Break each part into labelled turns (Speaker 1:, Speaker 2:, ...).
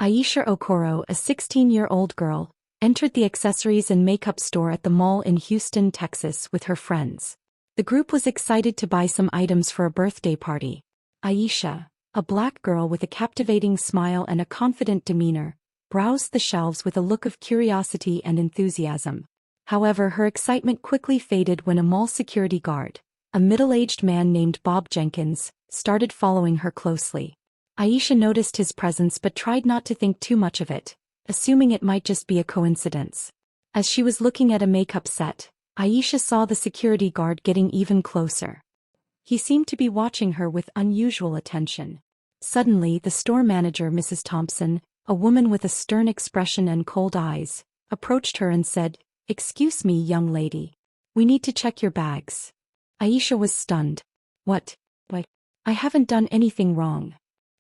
Speaker 1: Aisha Okoro, a 16-year-old girl, entered the accessories and makeup store at the mall in Houston, Texas with her friends. The group was excited to buy some items for a birthday party. Aisha, a black girl with a captivating smile and a confident demeanor, browsed the shelves with a look of curiosity and enthusiasm. However, her excitement quickly faded when a mall security guard, a middle-aged man named Bob Jenkins, started following her closely. Aisha noticed his presence but tried not to think too much of it, assuming it might just be a coincidence. As she was looking at a makeup set, Aisha saw the security guard getting even closer. He seemed to be watching her with unusual attention. Suddenly, the store manager, Mrs. Thompson, a woman with a stern expression and cold eyes, approached her and said, "Excuse me, young lady. We need to check your bags." Aisha was stunned. What? I haven't done anything wrong."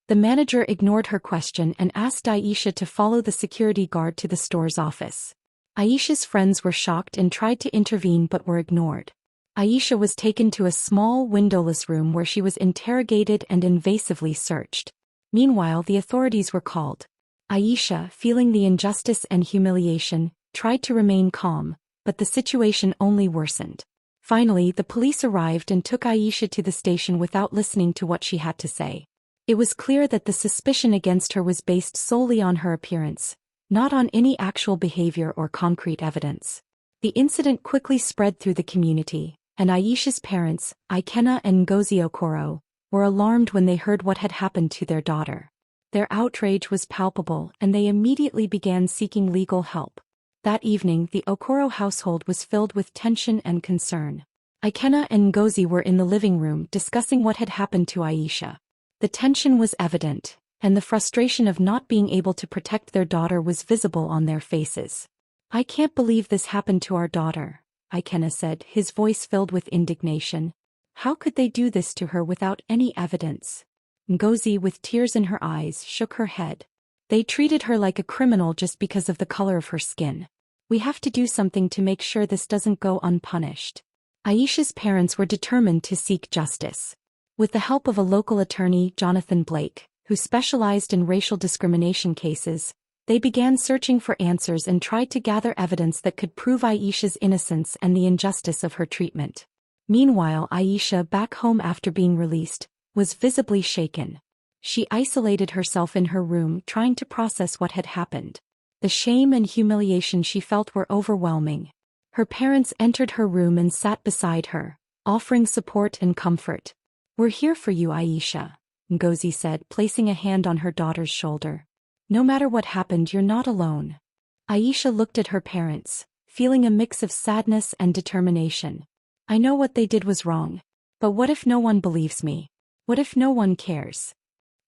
Speaker 1: The manager ignored her question and asked Aisha to follow the security guard to the store's office. Aisha's friends were shocked and tried to intervene but were ignored. Aisha was taken to a small windowless room where she was interrogated and invasively searched. Meanwhile, the authorities were called. Aisha, feeling the injustice and humiliation, tried to remain calm, but the situation only worsened. Finally, the police arrived and took Aisha to the station without listening to what she had to say. It was clear that the suspicion against her was based solely on her appearance, not on any actual behavior or concrete evidence. The incident quickly spread through the community, and Aisha's parents, Ikenna and Ngozi Okoro, were alarmed when they heard what had happened to their daughter. Their outrage was palpable and they immediately began seeking legal help. That evening, the Okoro household was filled with tension and concern. Ikenna and Ngozi were in the living room discussing what had happened to Aisha. The tension was evident, and the frustration of not being able to protect their daughter was visible on their faces. "I can't believe this happened to our daughter," Ikenna said, his voice filled with indignation. "How could they do this to her without any evidence?" Ngozi, with tears in her eyes, shook her head. "They treated her like a criminal just because of the color of her skin. We have to do something to make sure this doesn't go unpunished." Aisha's parents were determined to seek justice. With the help of a local attorney, Jonathan Blake, who specialized in racial discrimination cases, they began searching for answers and tried to gather evidence that could prove Aisha's innocence and the injustice of her treatment. Meanwhile, Aisha, back home after being released, was visibly shaken. She isolated herself in her room, trying to process what had happened. The shame and humiliation she felt were overwhelming. Her parents entered her room and sat beside her, offering support and comfort. "We're here for you, Aisha," Ngozi said, placing a hand on her daughter's shoulder. "No matter what happened, you're not alone." Aisha looked at her parents, feeling a mix of sadness and determination. "I know what they did was wrong. But what if no one believes me? What if no one cares?"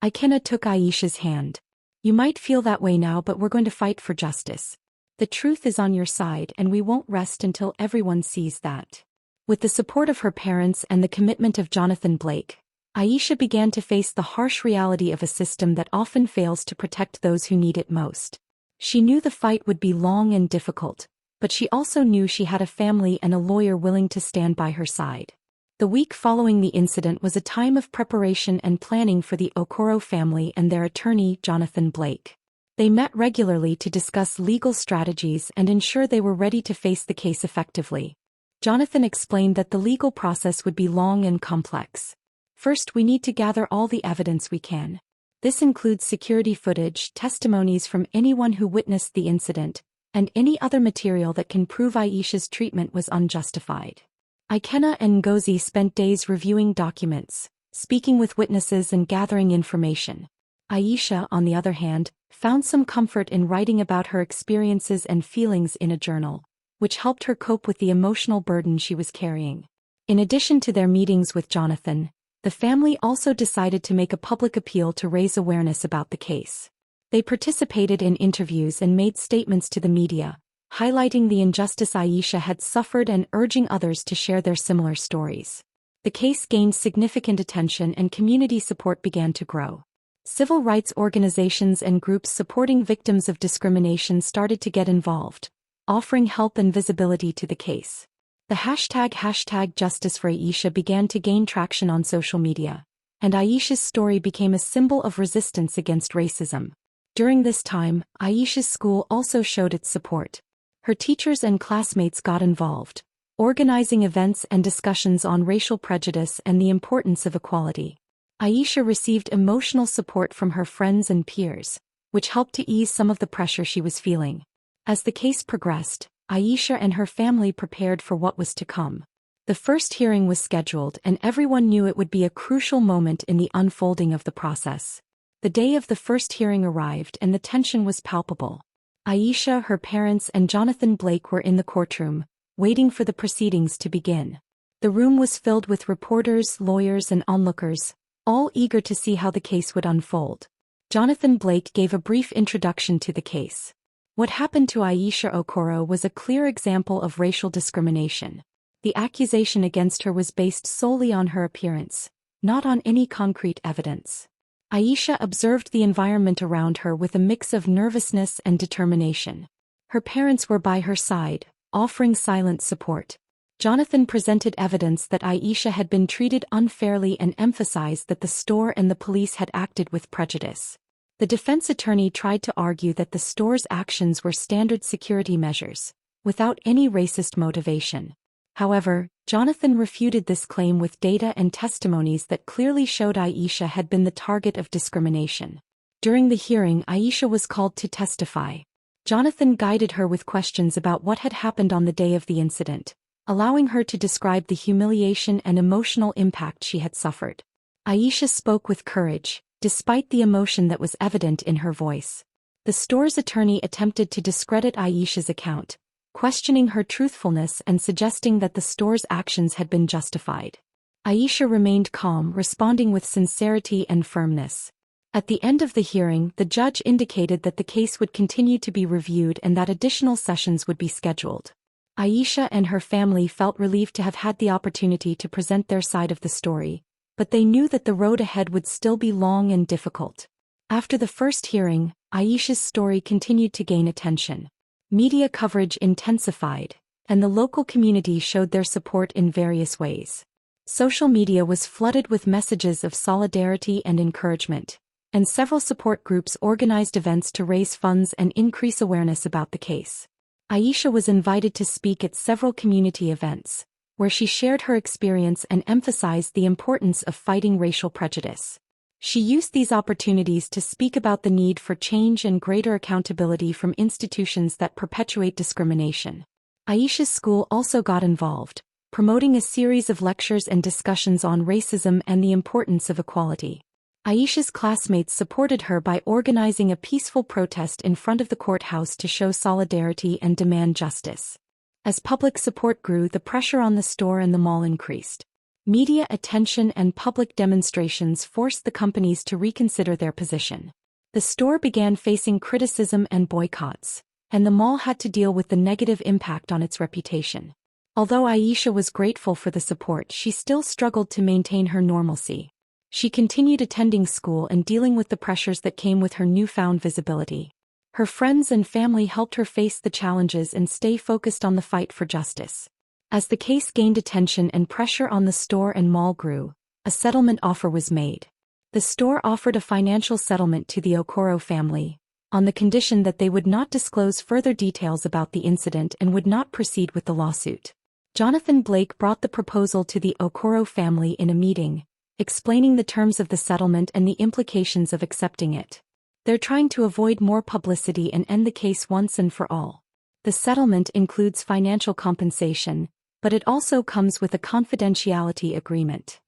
Speaker 1: Ikenna took Aisha's hand. "You might feel that way now, but we're going to fight for justice. The truth is on your side and we won't rest until everyone sees that." With the support of her parents and the commitment of Jonathan Blake, Aisha began to face the harsh reality of a system that often fails to protect those who need it most. She knew the fight would be long and difficult, but she also knew she had a family and a lawyer willing to stand by her side. The week following the incident was a time of preparation and planning for the Okoro family and their attorney, Jonathan Blake. They met regularly to discuss legal strategies and ensure they were ready to face the case effectively. Jonathan explained that the legal process would be long and complex. "First, we need to gather all the evidence we can. This includes security footage, testimonies from anyone who witnessed the incident, and any other material that can prove Aisha's treatment was unjustified." Ikenna and Ngozi spent days reviewing documents, speaking with witnesses and gathering information. Aisha, on the other hand, found some comfort in writing about her experiences and feelings in a journal, which helped her cope with the emotional burden she was carrying. In addition to their meetings with Jonathan, the family also decided to make a public appeal to raise awareness about the case. They participated in interviews and made statements to the media, highlighting the injustice Aisha had suffered and urging others to share their similar stories. The case gained significant attention and community support began to grow. Civil rights organizations and groups supporting victims of discrimination started to get involved, offering help and visibility to the case. The hashtag Justice for Aisha began to gain traction on social media, and Aisha's story became a symbol of resistance against racism. During this time, Aisha's school also showed its support. Her teachers and classmates got involved, organizing events and discussions on racial prejudice and the importance of equality. Aisha received emotional support from her friends and peers, which helped to ease some of the pressure she was feeling. As the case progressed, Aisha and her family prepared for what was to come. The first hearing was scheduled and everyone knew it would be a crucial moment in the unfolding of the process. The day of the first hearing arrived and the tension was palpable. Aisha, her parents and Jonathan Blake were in the courtroom, waiting for the proceedings to begin. The room was filled with reporters, lawyers and onlookers, all eager to see how the case would unfold. Jonathan Blake gave a brief introduction to the case. What happened to Aisha Okoro was a clear example of racial discrimination. The accusation against her was based solely on her appearance, not on any concrete evidence. Aisha observed the environment around her with a mix of nervousness and determination. Her parents were by her side, offering silent support. Jonathan presented evidence that Aisha had been treated unfairly and emphasized that the store and the police had acted with prejudice. The defense attorney tried to argue that the store's actions were standard security measures, without any racist motivation. However, Jonathan refuted this claim with data and testimonies that clearly showed Aisha had been the target of discrimination. During the hearing, Aisha was called to testify. Jonathan guided her with questions about what had happened on the day of the incident, allowing her to describe the humiliation and emotional impact she had suffered. Aisha spoke with courage, despite the emotion that was evident in her voice. The store's attorney attempted to discredit Aisha's account, questioning her truthfulness and suggesting that the store's actions had been justified. Aisha remained calm, responding with sincerity and firmness. At the end of the hearing, the judge indicated that the case would continue to be reviewed and that additional sessions would be scheduled. Aisha and her family felt relieved to have had the opportunity to present their side of the story, but they knew that the road ahead would still be long and difficult. After the first hearing, Aisha's story continued to gain attention. Media coverage intensified, and the local community showed their support in various ways. Social media was flooded with messages of solidarity and encouragement, and several support groups organized events to raise funds and increase awareness about the case. Aisha was invited to speak at several community events, where she shared her experience and emphasized the importance of fighting racial prejudice. She used these opportunities to speak about the need for change and greater accountability from institutions that perpetuate discrimination. Aisha's school also got involved, promoting a series of lectures and discussions on racism and the importance of equality. Aisha's classmates supported her by organizing a peaceful protest in front of the courthouse to show solidarity and demand justice. As public support grew, the pressure on the store and the mall increased. Media attention and public demonstrations forced the companies to reconsider their position. The store began facing criticism and boycotts, and the mall had to deal with the negative impact on its reputation. Although Aisha was grateful for the support, she still struggled to maintain her normalcy. She continued attending school and dealing with the pressures that came with her newfound visibility. Her friends and family helped her face the challenges and stay focused on the fight for justice. As the case gained attention and pressure on the store and mall grew, a settlement offer was made. The store offered a financial settlement to the Okoro family, on the condition that they would not disclose further details about the incident and would not proceed with the lawsuit. Jonathan Blake brought the proposal to the Okoro family in a meeting, explaining the terms of the settlement and the implications of accepting it. They're trying to avoid more publicity and end the case once and for all. The settlement includes financial compensation, but it also comes with a confidentiality agreement.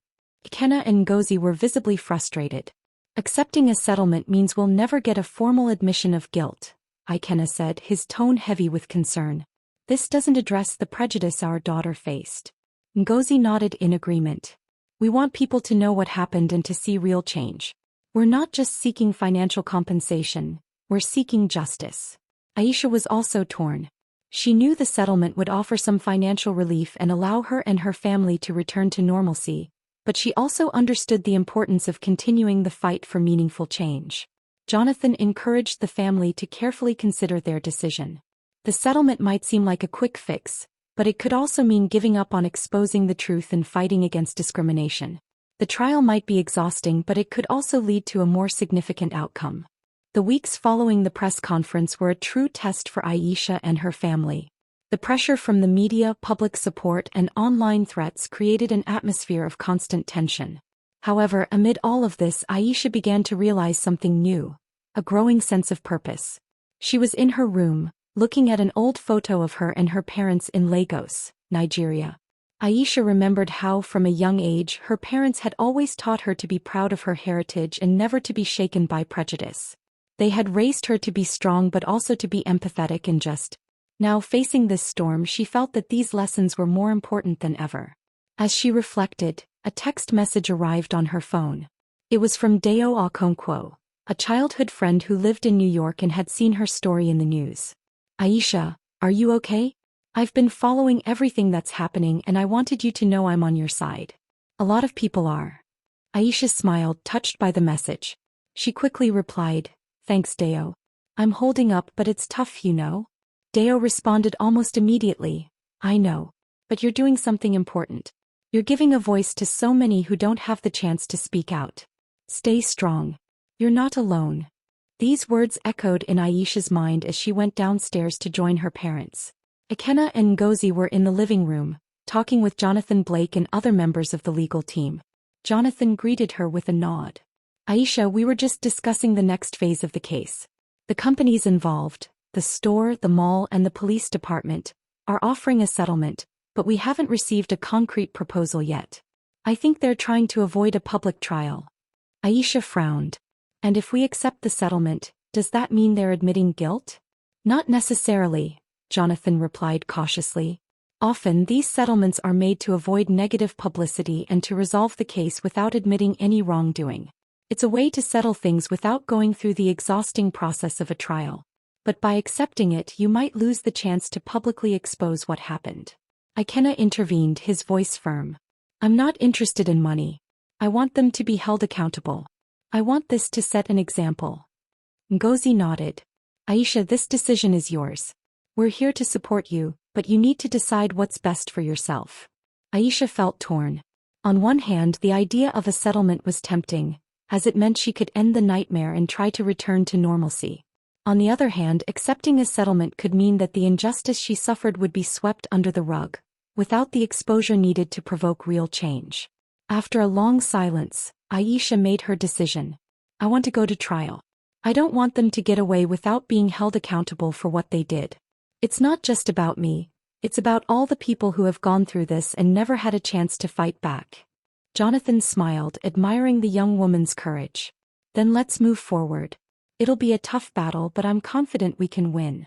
Speaker 1: Ikenna and Ngozi were visibly frustrated. Accepting a settlement means we'll never get a formal admission of guilt, Ikenna said, his tone heavy with concern. This doesn't address the prejudice our daughter faced. Ngozi nodded in agreement. We want people to know what happened and to see real change. We're not just seeking financial compensation, we're seeking justice. Aisha was also torn. She knew the settlement would offer some financial relief and allow her and her family to return to normalcy, but she also understood the importance of continuing the fight for meaningful change. Jonathan encouraged the family to carefully consider their decision. The settlement might seem like a quick fix, but it could also mean giving up on exposing the truth and fighting against discrimination. The trial might be exhausting, but it could also lead to a more significant outcome. The weeks following the press conference were a true test for Aisha and her family. The pressure from the media, public support, and online threats created an atmosphere of constant tension. However, amid all of this, Aisha began to realize something new, a growing sense of purpose. She was in her room, looking at an old photo of her and her parents in Lagos, Nigeria. Aisha remembered how, from a young age, her parents had always taught her to be proud of her heritage and never to be shaken by prejudice. They had raised her to be strong but also to be empathetic and just. Now, facing this storm, she felt that these lessons were more important than ever. As she reflected, a text message arrived on her phone. It was from Aisha Okoro, a childhood friend who lived in New York and had seen her story in the news. Aisha, are you okay? I've been following everything that's happening and I wanted you to know I'm on your side. A lot of people are. Aisha smiled, touched by the message. She quickly replied, thanks Aisha. I'm holding up but it's tough, you know. Aisha responded almost immediately, I know. But you're doing something important. You're giving a voice to so many who don't have the chance to speak out. Stay strong. You're not alone. These words echoed in Aisha's mind as she went downstairs to join her parents. Ikenna and Ngozi were in the living room, talking with Jonathan Blake and other members of the legal team. Jonathan greeted her with a nod. Aisha, we were just discussing the next phase of the case. The companies involved, the store, the mall, and the police department, are offering a settlement, but we haven't received a concrete proposal yet. I think they're trying to avoid a public trial. Aisha frowned. And if we accept the settlement, does that mean they're admitting guilt? Not necessarily, Jonathan replied cautiously. Often these settlements are made to avoid negative publicity and to resolve the case without admitting any wrongdoing. It's a way to settle things without going through the exhausting process of a trial. But by accepting it, you might lose the chance to publicly expose what happened. Ikenna intervened, his voice firm. I'm not interested in money. I want them to be held accountable. I want this to set an example. Ngozi nodded. Aisha, this decision is yours. We're here to support you, but you need to decide what's best for yourself. Aisha felt torn. On one hand, the idea of a settlement was tempting, as it meant she could end the nightmare and try to return to normalcy. On the other hand, accepting a settlement could mean that the injustice she suffered would be swept under the rug, without the exposure needed to provoke real change. After a long silence, Aisha made her decision. I want to go to trial. I don't want them to get away without being held accountable for what they did. It's not just about me, it's about all the people who have gone through this and never had a chance to fight back. Jonathan smiled, admiring the young woman's courage. Then let's move forward. It'll be a tough battle, but I'm confident we can win.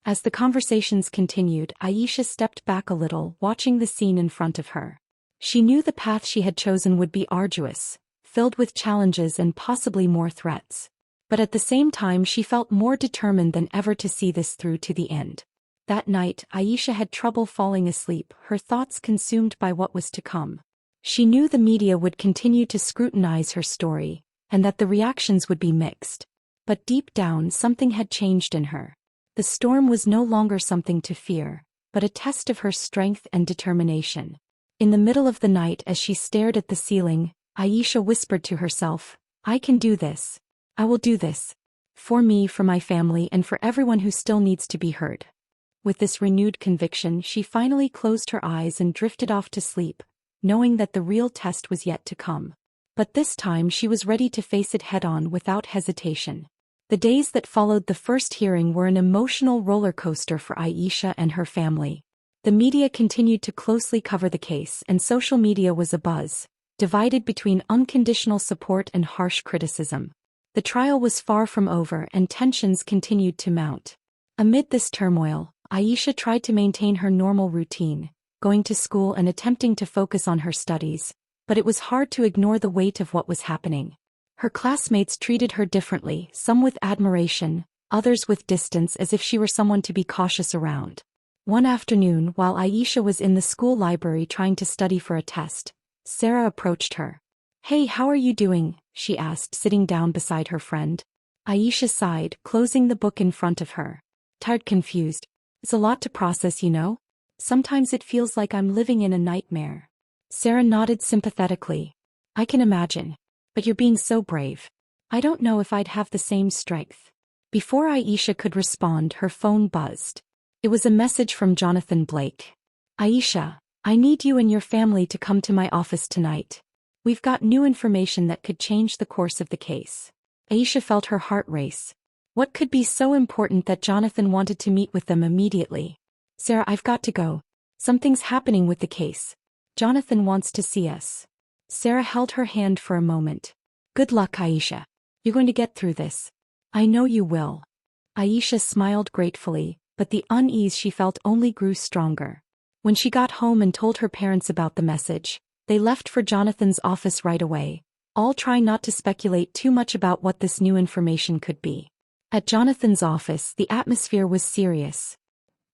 Speaker 1: As the conversations continued, Aisha stepped back a little, watching the scene in front of her. She knew the path she had chosen would be arduous, filled with challenges and possibly more threats. But at the same time, she felt more determined than ever to see this through to the end. That night, Aisha had trouble falling asleep, her thoughts consumed by what was to come. She knew the media would continue to scrutinize her story, and that the reactions would be mixed. But deep down, something had changed in her. The storm was no longer something to fear, but a test of her strength and determination. In the middle of the night, as she stared at the ceiling, Aisha whispered to herself, I can do this. I will do this. For me, for my family, and for everyone who still needs to be heard. With this renewed conviction, she finally closed her eyes and drifted off to sleep, knowing that the real test was yet to come. But this time she was ready to face it head-on without hesitation. The days that followed the first hearing were an emotional roller coaster for Aisha and her family. The media continued to closely cover the case, and social media was abuzz, divided between unconditional support and harsh criticism. The trial was far from over, and tensions continued to mount. Amid this turmoil, Aisha tried to maintain her normal routine, going to school and attempting to focus on her studies, but it was hard to ignore the weight of what was happening. Her classmates treated her differently, some with admiration, others with distance, as if she were someone to be cautious around. One afternoon, while Aisha was in the school library trying to study for a test, Sarah approached her. Hey, how are you doing? She asked, sitting down beside her friend. Aisha sighed, closing the book in front of her. Tired, confused. It's a lot to process, you know? Sometimes it feels like I'm living in a nightmare. Sarah nodded sympathetically. I can imagine. But you're being so brave. I don't know if I'd have the same strength. Before Aisha could respond, her phone buzzed. It was a message from Jonathan Blake. Aisha, I need you and your family to come to my office tonight. We've got new information that could change the course of the case. Aisha felt her heart race. What could be so important that Jonathan wanted to meet with them immediately? Sarah, I've got to go. Something's happening with the case. Jonathan wants to see us. Sarah held her hand for a moment. Good luck, Aisha. You're going to get through this. I know you will. Aisha smiled gratefully, but the unease she felt only grew stronger. When she got home and told her parents about the message, they left for Jonathan's office right away, all trying not to speculate too much about what this new information could be. At Jonathan's office, the atmosphere was serious.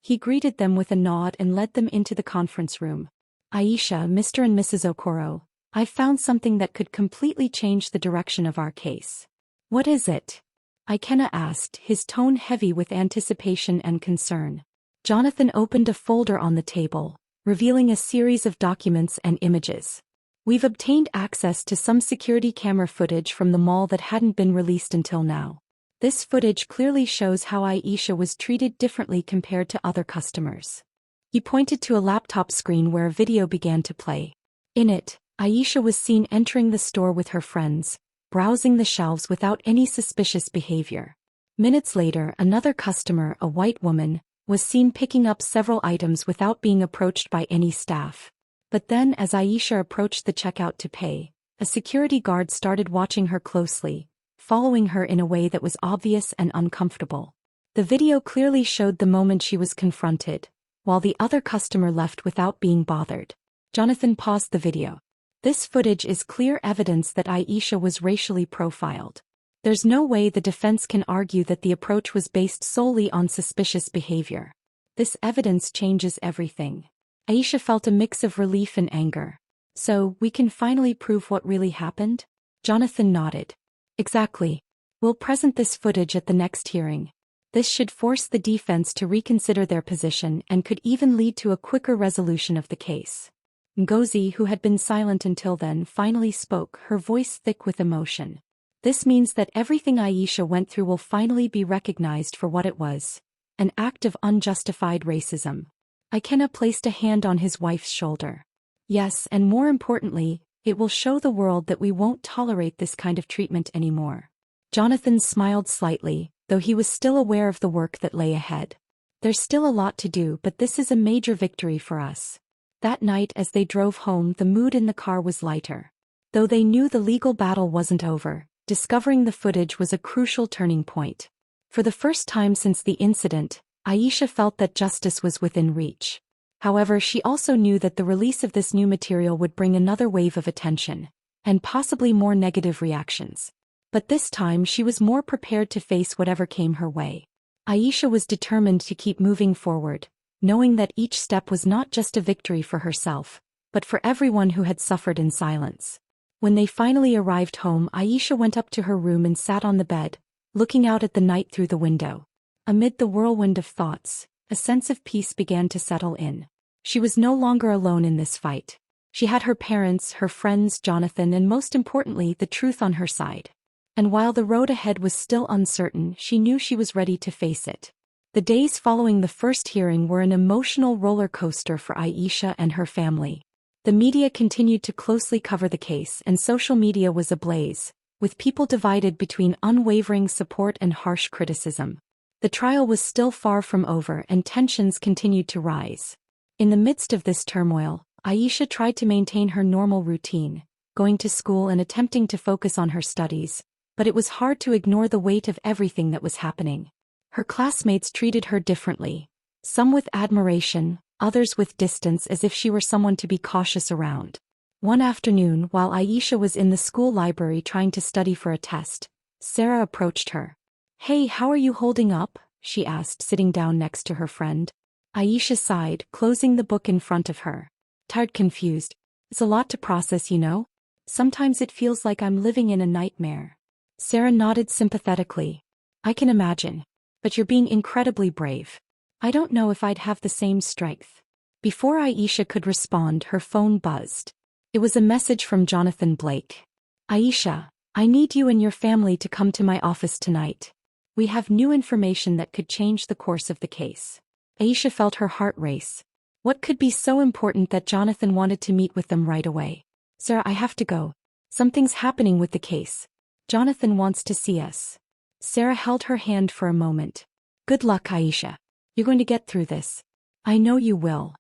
Speaker 1: He greeted them with a nod and led them into the conference room. Aisha, Mr. and Mrs. Okoro, I've found something that could completely change the direction of our case. What is it? Ikenna asked, his tone heavy with anticipation and concern. Jonathan opened a folder on the table, revealing a series of documents and images. We've obtained access to some security camera footage from the mall that hadn't been released until now. This footage clearly shows how Aisha was treated differently compared to other customers. He pointed to a laptop screen where a video began to play. In it, Aisha was seen entering the store with her friends, browsing the shelves without any suspicious behavior. Minutes later, another customer, a white woman, was seen picking up several items without being approached by any staff. But then, as Aisha approached the checkout to pay, a security guard started watching her closely, following her in a way that was obvious and uncomfortable. The video clearly showed the moment she was confronted, while the other customer left without being bothered. Jonathan paused the video. This footage is clear evidence that Aisha was racially profiled. There's no way the defense can argue that the approach was based solely on suspicious behavior. This evidence changes everything. Aisha felt a mix of relief and anger. So, we can finally prove what really happened? Jonathan nodded. Exactly. We'll present this footage at the next hearing. This should force the defense to reconsider their position and could even lead to a quicker resolution of the case. Ngozi, who had been silent until then, finally spoke, her voice thick with emotion. This means that everything Aisha went through will finally be recognized for what it was, an act of unjustified racism. Ikenna placed a hand on his wife's shoulder. Yes, and more importantly, it will show the world that we won't tolerate this kind of treatment anymore. Jonathan smiled slightly, though he was still aware of the work that lay ahead. There's still a lot to do, but this is a major victory for us. That night as they drove home, the mood in the car was lighter. Though they knew the legal battle wasn't over, discovering the footage was a crucial turning point. For the first time since the incident, Aisha felt that justice was within reach. However, she also knew that the release of this new material would bring another wave of attention, and possibly more negative reactions. But this time she was more prepared to face whatever came her way. Aisha was determined to keep moving forward, knowing that each step was not just a victory for herself, but for everyone who had suffered in silence. When they finally arrived home, Aisha went up to her room and sat on the bed, looking out at the night through the window. Amid the whirlwind of thoughts, a sense of peace began to settle in. She was no longer alone in this fight. She had her parents, her friends, Jonathan, and most importantly, the truth on her side. And while the road ahead was still uncertain, she knew she was ready to face it. The days following the first hearing were an emotional roller coaster for Aisha and her family. The media continued to closely cover the case, and social media was ablaze, with people divided between unwavering support and harsh criticism. The trial was still far from over, and tensions continued to rise. In the midst of this turmoil, Aisha tried to maintain her normal routine, going to school and attempting to focus on her studies, but it was hard to ignore the weight of everything that was happening. Her classmates treated her differently, some with admiration, others with distance, as if she were someone to be cautious around. One afternoon, while Aisha was in the school library trying to study for a test, Sarah approached her. "Hey, how are you holding up?" she asked, sitting down next to her friend. Aisha sighed, closing the book in front of her. Tired, confused. It's a lot to process, you know? Sometimes it feels like I'm living in a nightmare. Sarah nodded sympathetically. I can imagine. But you're being incredibly brave. I don't know if I'd have the same strength. Before Aisha could respond, her phone buzzed. It was a message from Jonathan Blake. Aisha, I need you and your family to come to my office tonight. We have new information that could change the course of the case. Aisha felt her heart race. What could be so important that Jonathan wanted to meet with them right away? Sir, I have to go. Something's happening with the case. Jonathan wants to see us. Sarah held her hand for a moment. Good luck, Aisha. You're going to get through this. I know you will.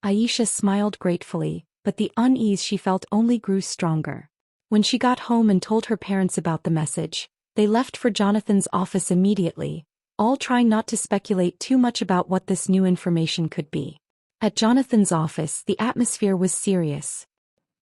Speaker 1: Aisha smiled gratefully, but the unease she felt only grew stronger. When she got home and told her parents about the message, they left for Jonathan's office immediately, all trying not to speculate too much about what this new information could be. At Jonathan's office, the atmosphere was serious.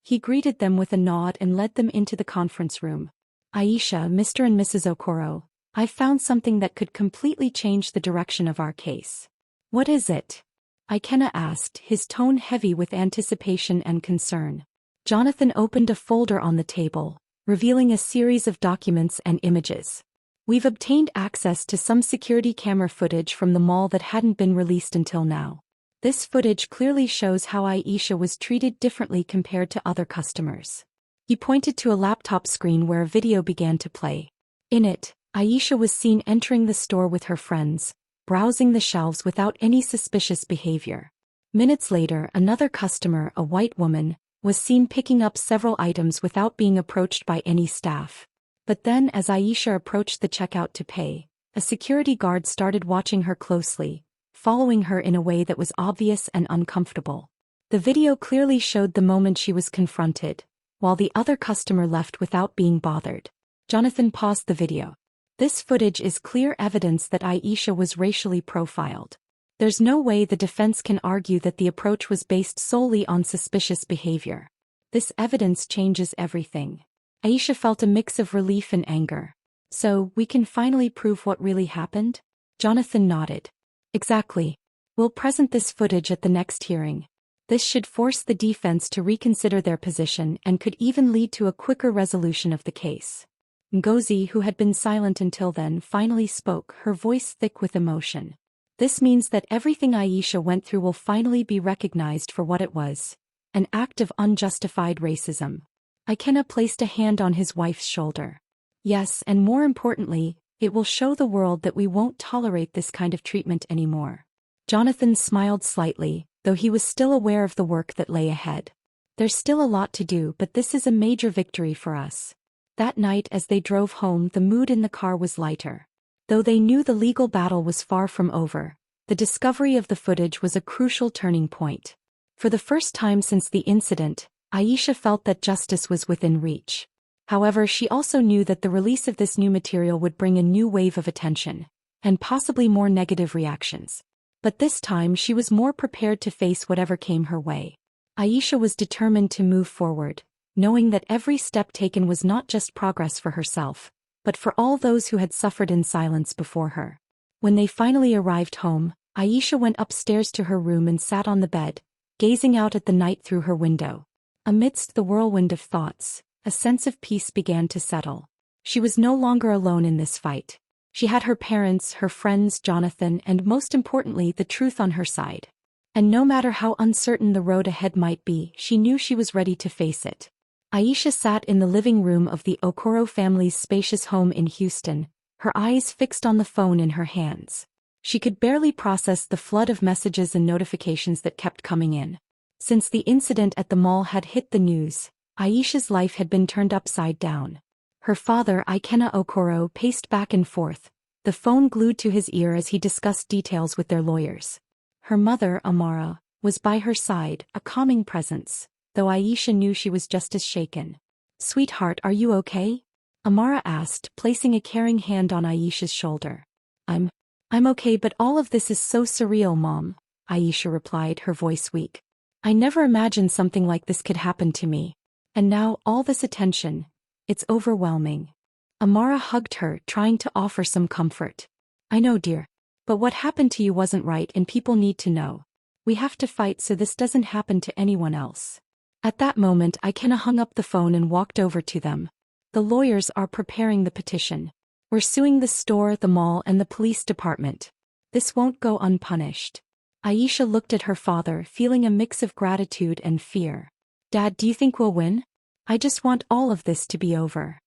Speaker 1: He greeted them with a nod and led them into the conference room. Aisha, Mr. and Mrs. Okoro, I found something that could completely change the direction of our case. What is it? Ikenna asked, his tone heavy with anticipation and concern. Jonathan opened a folder on the table, revealing a series of documents and images. We've obtained access to some security camera footage from the mall that hadn't been released until now. This footage clearly shows how Aisha was treated differently compared to other customers. He pointed to a laptop screen where a video began to play. In it, Aisha was seen entering the store with her friends, browsing the shelves without any suspicious behavior. Minutes later, another customer, a white woman, was seen picking up several items without being approached by any staff. But then as Aisha approached the checkout to pay, a security guard started watching her closely, following her in a way that was obvious and uncomfortable. The video clearly showed the moment she was confronted, while the other customer left without being bothered. Jonathan paused the video. This footage is clear evidence that Aisha was racially profiled. There's no way the defense can argue that the approach was based solely on suspicious behavior. This evidence changes everything. Aisha felt a mix of relief and anger. So, we can finally prove what really happened? Jonathan nodded. Exactly. We'll present this footage at the next hearing. This should force the defense to reconsider their position and could even lead to a quicker resolution of the case. Ngozi, who had been silent until then, finally spoke, her voice thick with emotion. This means that everything Aisha went through will finally be recognized for what it was, an act of unjustified racism. Ikenna placed a hand on his wife's shoulder. Yes, and more importantly, it will show the world that we won't tolerate this kind of treatment anymore. Jonathan smiled slightly, though he was still aware of the work that lay ahead. There's still a lot to do, but this is a major victory for us. That night as they drove home, the mood in the car was lighter. Though they knew the legal battle was far from over, the discovery of the footage was a crucial turning point. For the first time since the incident, Aisha felt that justice was within reach. However, she also knew that the release of this new material would bring a new wave of attention, and possibly more negative reactions. But this time she was more prepared to face whatever came her way. Aisha was determined to move forward, knowing that every step taken was not just progress for herself, but for all those who had suffered in silence before her. When they finally arrived home, Aisha went upstairs to her room and sat on the bed, gazing out at the night through her window. Amidst the whirlwind of thoughts, a sense of peace began to settle. She was no longer alone in this fight. She had her parents, her friends, Jonathan, and most importantly, the truth on her side. And no matter how uncertain the road ahead might be, she knew she was ready to face it. Aisha sat in the living room of the Okoro family's spacious home in Houston, her eyes fixed on the phone in her hands. She could barely process the flood of messages and notifications that kept coming in. Since the incident at the mall had hit the news, Aisha's life had been turned upside down. Her father, Ikenna Okoro, paced back and forth, the phone glued to his ear as he discussed details with their lawyers. Her mother, Amara, was by her side, a calming presence, though Aisha knew she was just as shaken. "Sweetheart, are you okay?" Amara asked, placing a caring hand on Aisha's shoulder. I'm okay, but all of this is so surreal, Mom," Aisha replied, her voice weak. "I never imagined something like this could happen to me. And now, all this attention, it's overwhelming." Amara hugged her, trying to offer some comfort. "I know, dear. But what happened to you wasn't right and people need to know. We have to fight so this doesn't happen to anyone else." At that moment, Ikenna hung up the phone and walked over to them. "The lawyers are preparing the petition. We're suing the store, the mall, and the police department. This won't go unpunished." Aisha looked at her father, feeling a mix of gratitude and fear. "Dad, do you think we'll win? I just want all of this to be over."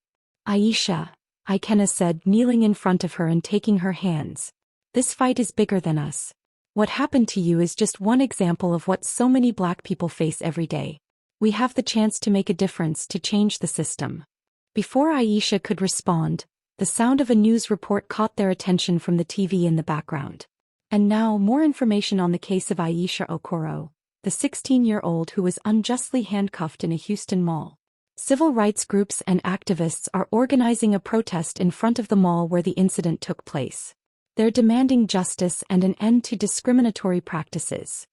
Speaker 1: Aisha, Ikenna said, kneeling in front of her and taking her hands. This fight is bigger than us. What happened to you is just one example of what so many Black people face every day. We have the chance to make a difference, to change the system. Before Aisha could respond, the sound of a news report caught their attention from the TV in the background. And now, more information on the case of Aisha Okoro, the 16-year-old who was unjustly handcuffed in a Houston mall. Civil rights groups and activists are organizing a protest in front of the mall where the incident took place. They're demanding justice and an end to discriminatory practices.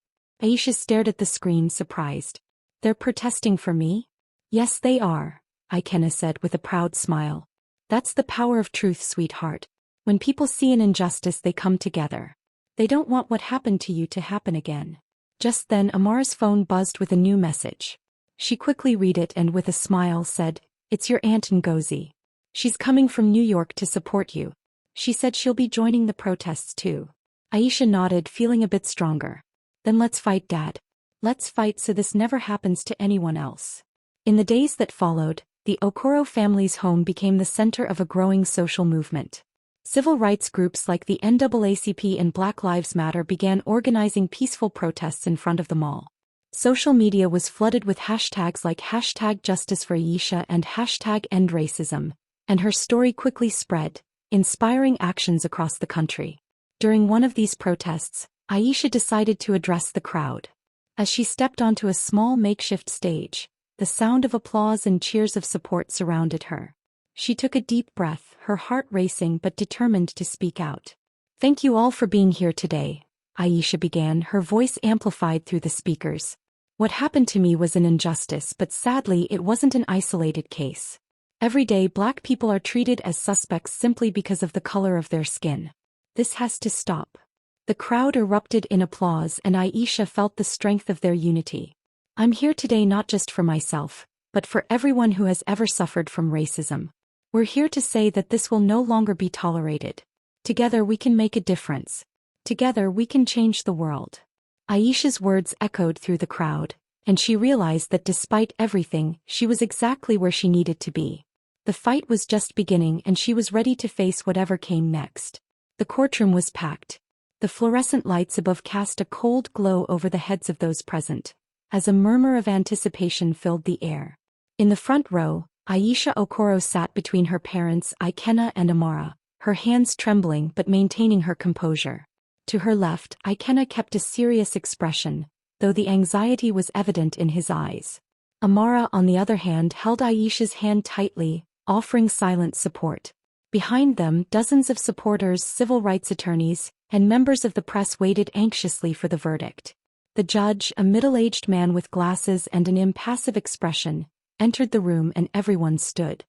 Speaker 1: Aisha stared at the screen, surprised. They're protesting for me? Yes, they are, Ikenna said with a proud smile. That's the power of truth, sweetheart. When people see an injustice, they come together. They don't want what happened to you to happen again. Just then Amara's phone buzzed with a new message. She quickly read it and with a smile said, "It's your Aunt Ngozi. She's coming from New York to support you. She said she'll be joining the protests too." Aisha nodded, feeling a bit stronger. "Then let's fight, Dad. Let's fight so this never happens to anyone else." In the days that followed, the Okoro family's home became the center of a growing social movement. Civil rights groups like the NAACP and Black Lives Matter began organizing peaceful protests in front of the mall. Social media was flooded with hashtags like #JusticeForAisha and #EndRacism, and her story quickly spread, inspiring actions across the country. During one of these protests, Aisha decided to address the crowd. As she stepped onto a small makeshift stage, the sound of applause and cheers of support surrounded her. She took a deep breath, her heart racing but determined to speak out. "Thank you all for being here today," Aisha began, her voice amplified through the speakers. "What happened to me was an injustice, but sadly it wasn't an isolated case. Every day Black people are treated as suspects simply because of the color of their skin. This has to stop." The crowd erupted in applause and Aisha felt the strength of their unity. "I'm here today not just for myself, but for everyone who has ever suffered from racism. We're here to say that this will no longer be tolerated. Together we can make a difference. Together we can change the world." Aisha's words echoed through the crowd, and she realized that despite everything, she was exactly where she needed to be. The fight was just beginning and she was ready to face whatever came next. The courtroom was packed. The fluorescent lights above cast a cold glow over the heads of those present, as a murmur of anticipation filled the air. In the front row, Aisha Okoro sat between her parents Ikenna and Amara, her hands trembling but maintaining her composure. To her left, Ikenna kept a serious expression, though the anxiety was evident in his eyes. Amara, on the other hand, held Aisha's hand tightly, offering silent support. Behind them, dozens of supporters, civil rights attorneys, and members of the press waited anxiously for the verdict. The judge, a middle-aged man with glasses and an impassive expression, entered the room and everyone stood.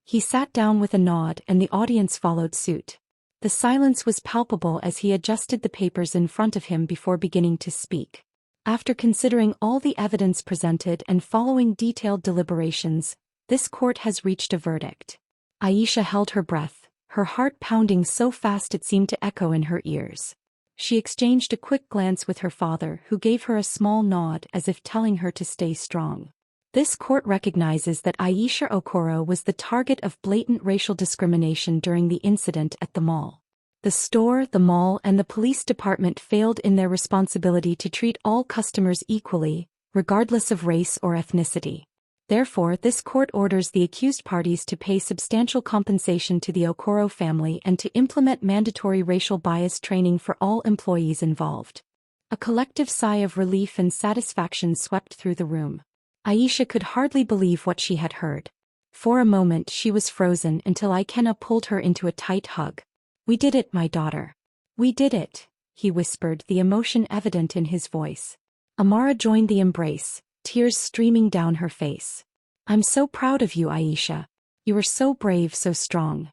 Speaker 1: He sat down with a nod and the audience followed suit. The silence was palpable as he adjusted the papers in front of him before beginning to speak. After considering all the evidence presented and following detailed deliberations, this court has reached a verdict. Aisha held her breath, her heart pounding so fast it seemed to echo in her ears. She exchanged a quick glance with her father, who gave her a small nod as if telling her to stay strong. This court recognizes that Aisha Okoro was the target of blatant racial discrimination during the incident at the mall. The store, the mall, and the police department failed in their responsibility to treat all customers equally, regardless of race or ethnicity. Therefore, this court orders the accused parties to pay substantial compensation to the Okoro family and to implement mandatory racial bias training for all employees involved. A collective sigh of relief and satisfaction swept through the room. Aisha could hardly believe what she had heard. For a moment she was frozen until Ikenna pulled her into a tight hug. "We did it, my daughter. We did it," he whispered, the emotion evident in his voice. Amara joined the embrace, tears streaming down her face. "I'm so proud of you, Aisha. You were so brave, so strong."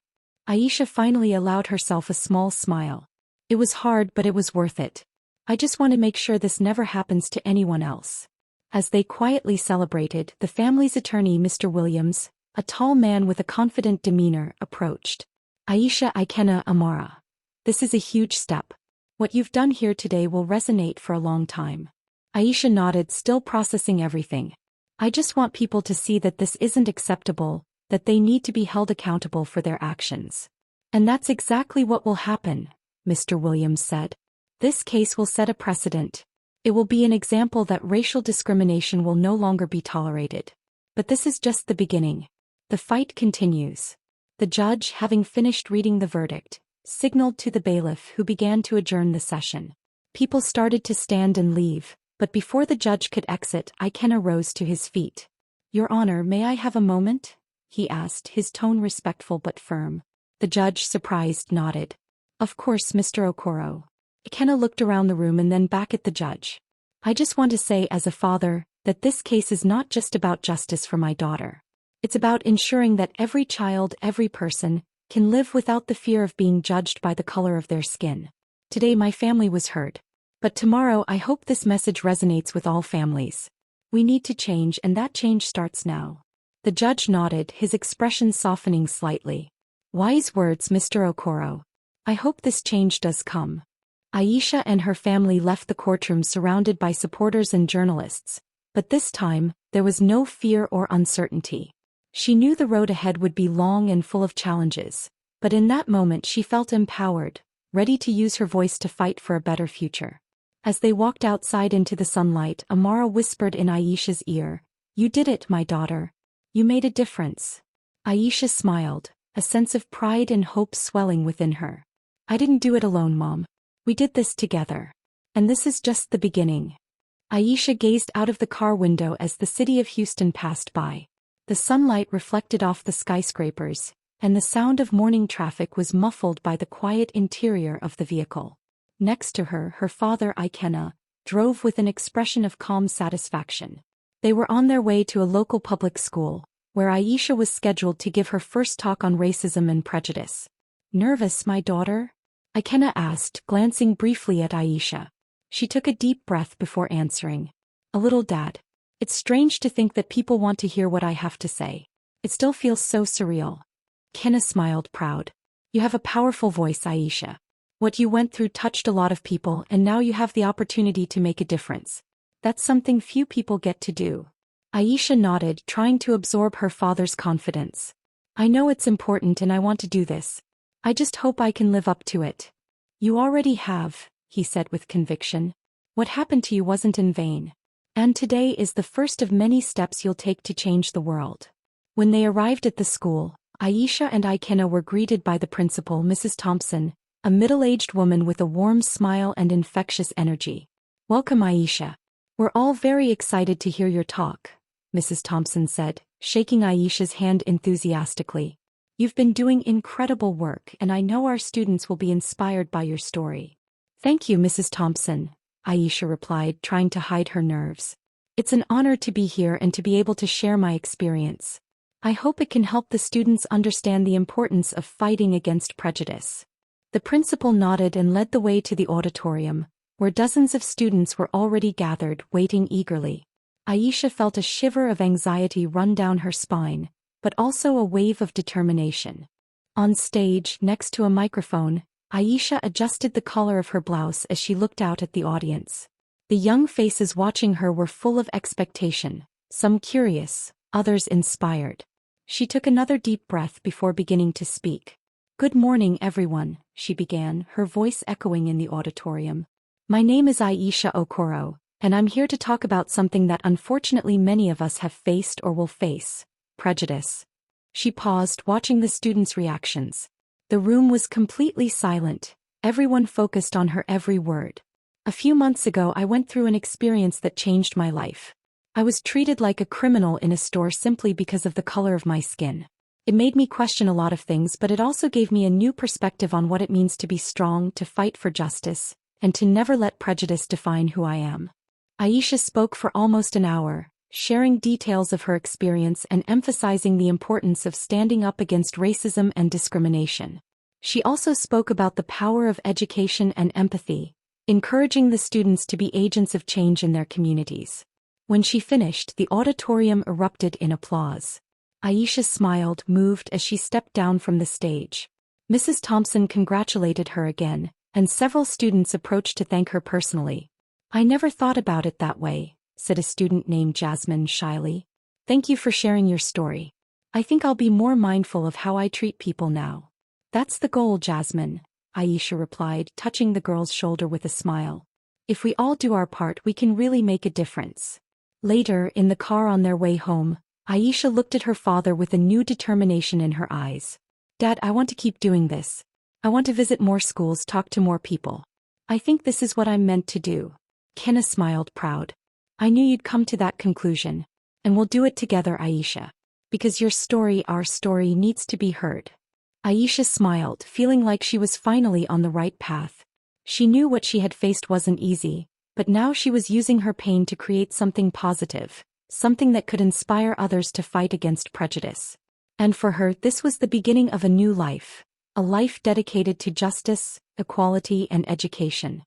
Speaker 1: Aisha finally allowed herself a small smile. "It was hard, but it was worth it. I just want to make sure this never happens to anyone else." As they quietly celebrated, the family's attorney, Mr. Williams, a tall man with a confident demeanor, approached. "Aisha, Ikenna, Amara. This is a huge step. What you've done here today will resonate for a long time." Aisha nodded, still processing everything. "I just want people to see that this isn't acceptable, that they need to be held accountable for their actions. And that's exactly what will happen, Mr. Williams said. This case will set a precedent. It will be an example that racial discrimination will no longer be tolerated. But this is just the beginning. The fight continues. The judge, having finished reading the verdict, signaled to the bailiff, who began to adjourn the session. People started to stand and leave, but before the judge could exit, Ikenna rose to his feet. "Your Honor, may I have a moment?" he asked, his tone respectful but firm. The judge, surprised, nodded. "Of course, Mr. Okoro." Ikenna looked around the room and then back at the judge. "I just want to say, as a father, that this case is not just about justice for my daughter. It's about ensuring that every child, every person, can live without the fear of being judged by the color of their skin. Today my family was hurt. But tomorrow I hope this message resonates with all families. We need to change, and that change starts now." The judge nodded, his expression softening slightly. "Wise words, Mr. Okoro. I hope this change does come." Aisha and her family left the courtroom surrounded by supporters and journalists, but this time, there was no fear or uncertainty. She knew the road ahead would be long and full of challenges, but in that moment she felt empowered, ready to use her voice to fight for a better future. As they walked outside into the sunlight, Amara whispered in Aisha's ear, "You did it, my daughter. You made a difference." Aisha smiled, a sense of pride and hope swelling within her. "I didn't do it alone, Mom. We did this together. And this is just the beginning." Aisha gazed out of the car window as the city of Houston passed by. The sunlight reflected off the skyscrapers, and the sound of morning traffic was muffled by the quiet interior of the vehicle. Next to her, her father, Ikenna, drove with an expression of calm satisfaction. They were on their way to a local public school, where Aisha was scheduled to give her first talk on racism and prejudice. "Nervous, my daughter?" Ikenna asked, glancing briefly at Aisha. She took a deep breath before answering. "A little, Dad. It's strange to think that people want to hear what I have to say. It still feels so surreal." Ikenna smiled, proud. "You have a powerful voice, Aisha. What you went through touched a lot of people, and now you have the opportunity to make a difference. That's something few people get to do." Aisha nodded, trying to absorb her father's confidence. "I know it's important and I want to do this. I just hope I can live up to it." "You already have," he said with conviction. "What happened to you wasn't in vain. And today is the first of many steps you'll take to change the world." When they arrived at the school, Aisha and Ikenna were greeted by the principal, Mrs. Thompson, a middle-aged woman with a warm smile and infectious energy. "Welcome, Aisha. We're all very excited to hear your talk," Mrs. Thompson said, shaking Aisha's hand enthusiastically. "You've been doing incredible work, and I know our students will be inspired by your story." "Thank you, Mrs. Thompson," Aisha replied, trying to hide her nerves. "It's an honor to be here and to be able to share my experience. I hope it can help the students understand the importance of fighting against prejudice." The principal nodded and led the way to the auditorium, where dozens of students were already gathered, waiting eagerly. Aisha felt a shiver of anxiety run down her spine, but also a wave of determination. On stage, next to a microphone, Aisha adjusted the collar of her blouse as she looked out at the audience. The young faces watching her were full of expectation, some curious, others inspired. She took another deep breath before beginning to speak. "Good morning, everyone," she began, her voice echoing in the auditorium. "My name is Aisha Okoro, and I'm here to talk about something that unfortunately many of us have faced or will face: prejudice." She paused, watching the students' reactions. The room was completely silent, everyone focused on her every word. "A few months ago I went through an experience that changed my life. I was treated like a criminal in a store simply because of the color of my skin. It made me question a lot of things, but it also gave me a new perspective on what it means to be strong, to fight for justice, and to never let prejudice define who I am." Aisha spoke for almost an hour, sharing details of her experience and emphasizing the importance of standing up against racism and discrimination. She also spoke about the power of education and empathy, encouraging the students to be agents of change in their communities. When she finished, the auditorium erupted in applause. Aisha smiled, moved as she stepped down from the stage. Mrs. Thompson congratulated her again, and several students approached to thank her personally. "I never thought about it that way," said a student named Jasmine shyly. "Thank you for sharing your story. I think I'll be more mindful of how I treat people now. That's the goal, Jasmine, Aisha replied, touching the girl's shoulder with a smile. If we all do our part, we can really make a difference. Later, in the car on their way home, Aisha looked at her father with a new determination in her eyes. Dad, I want to keep doing this. I want to visit more schools, talk to more people. I think this is what I'm meant to do. Kenna smiled, proud. I knew you'd come to that conclusion. And we'll do it together, Aisha. Because your story, our story, needs to be heard. Aisha smiled, feeling like she was finally on the right path. She knew what she had faced wasn't easy, but now she was using her pain to create something positive, something that could inspire others to fight against prejudice. And for her, this was the beginning of a new life, a life dedicated to justice, equality, and education.